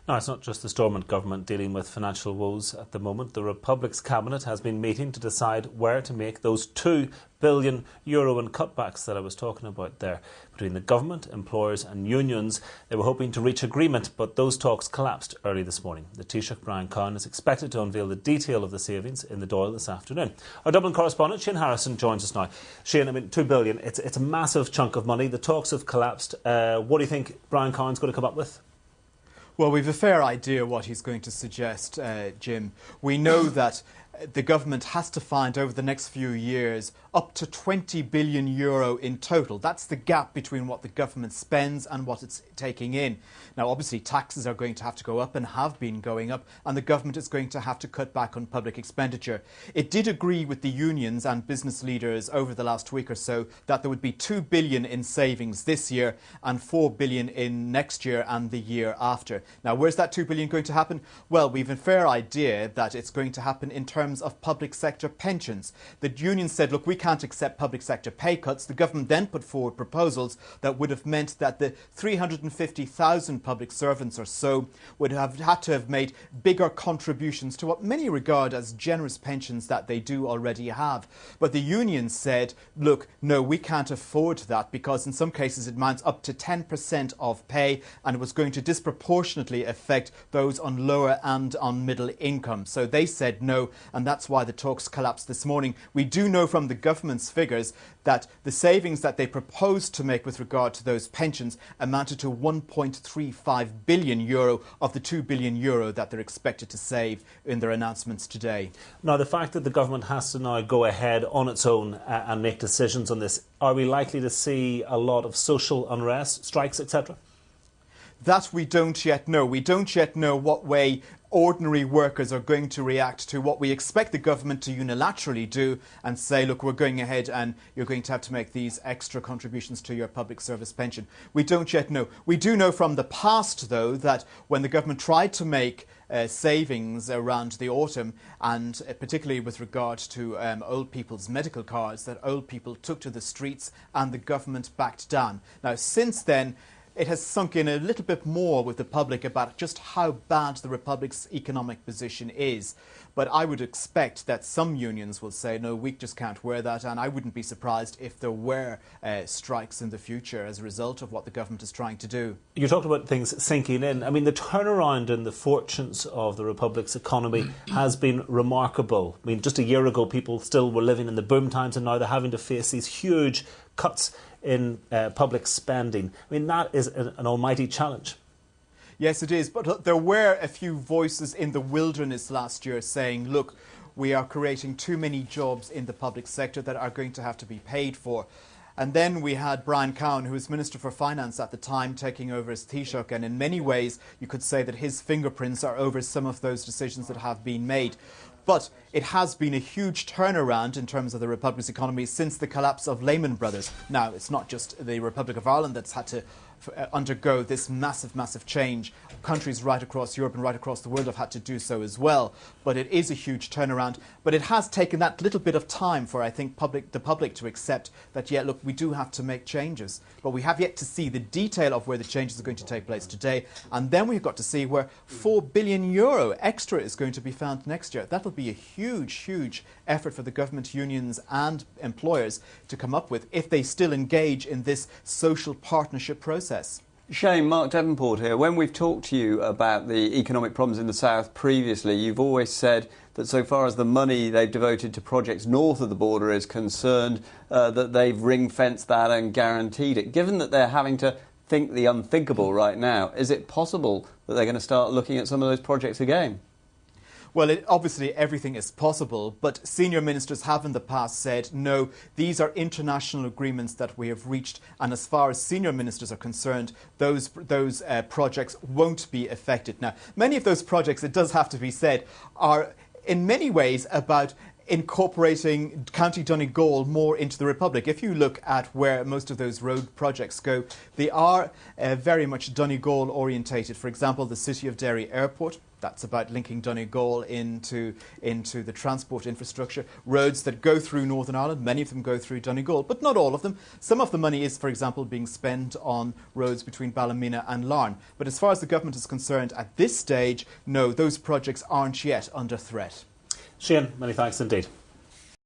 No, it's not just the Stormont government dealing with financial woes at the moment. The Republic's cabinet has been meeting to decide where to make those €2 billion in cutbacks that I was talking about there. Between the government, employers and unions, they were hoping to reach agreement, but those talks collapsed early this morning. The Taoiseach Brian Cowen is expected to unveil the detail of the savings in the Dáil this afternoon. Our Dublin correspondent Shane Harrison joins us now. Shane, €2 billion, it's a massive chunk of money. The talks have collapsed. What do you think Brian Cowen's going to come up with? Well, we've a fair idea what he's going to suggest, Jim. We know that the government has to find over the next few years up to €20 billion in total. That's the gap between what the government spends and what it's taking in. Now, obviously, taxes are going to have to go up and have been going up, and the government is going to have to cut back on public expenditure. It did agree with the unions and business leaders over the last week or so that there would be €2 billion in savings this year and €4 billion in next year and the year after. Now, where's that €2 billion going to happen? Well, we've a fair idea that it's going to happen in terms of public sector pensions. The union said, look, we can't accept public sector pay cuts. The government then put forward proposals that would have meant that the 350,000 public servants or so would have had to have made bigger contributions to what many regard as generous pensions that they do already have. But the union said, look, no, we can't afford that because in some cases it amounts up to 10% of pay and it was going to disproportionately affect those on lower and on middle income. So they said no, and that's why the talks collapsed this morning. We do know from the government's figures that the savings that they proposed to make with regard to those pensions amounted to €1.35 billion of the €2 billion that they're expected to save in their announcements today. Now, the fact that the government has to now go ahead on its own and make decisions on this, are we likely to see a lot of social unrest, strikes, etc.? That we don't yet know. We don't yet know what way ordinary workers are going to react to what we expect the government to unilaterally do and say, look, we're going ahead and you're going to have to make these extra contributions to your public service pension. We don't yet know. We do know from the past, though, that when the government tried to make savings around the autumn, and particularly with regard to old people's medical cards, that old people took to the streets and the government backed down. Now, since then, it has sunk in a little bit more with the public about just how bad the Republic's economic position is. But I would expect that some unions will say, no, we just can't wear that. And I wouldn't be surprised if there were strikes in the future as a result of what the government is trying to do. You talked about things sinking in. I mean, the turnaround in the fortunes of the Republic's economy has been remarkable. I mean, just a year ago, people still were living in the boom times, and now they're having to face these huge cuts in public spending. I mean, that is an almighty challenge. Yes, it is. But there were a few voices in the wilderness last year saying, look, we are creating too many jobs in the public sector that are going to have to be paid for. And then we had Brian Cowen, who was Minister for Finance at the time, taking over as Taoiseach. And in many ways, you could say that his fingerprints are over some of those decisions that have been made. But it has been a huge turnaround in terms of the Republic's economy since the collapse of Lehman Brothers. Now, it's not just the Republic of Ireland that's had to undergo this massive change. Countries right across Europe and right across the world have had to do so as well. But it is a huge turnaround. But it has taken that little bit of time for, I think, the public to accept that, yeah, look, we do have to make changes. But we have yet to see the detail of where the changes are going to take place today. And then we've got to see where €4 billion extra is going to be found next year. That'll be a huge effort for the government, unions and employers to come up with if they still engage in this social partnership process. Shane, Mark Devonport here. When we've talked to you about the economic problems in the south previously, you've always said that so far as the money they've devoted to projects north of the border is concerned, that they've ring-fenced that and guaranteed it. Given that they're having to think the unthinkable right now, is it possible that they're going to start looking at some of those projects again? Well, obviously everything is possible, but senior ministers have in the past said, no, these are international agreements that we have reached, and as far as senior ministers are concerned, those projects won't be affected. Now, many of those projects, it does have to be said, are in many ways about incorporating County Donegal more into the Republic. If you look at where most of those road projects go, they are very much Donegal orientated. For example, the City of Derry Airport. That's about linking Donegal into the transport infrastructure. Roads that go through Northern Ireland, many of them go through Donegal, but not all of them. Some of the money is, for example, being spent on roads between Ballymena and Larne. But as far as the government is concerned at this stage, no, those projects aren't yet under threat. Shane, many thanks indeed.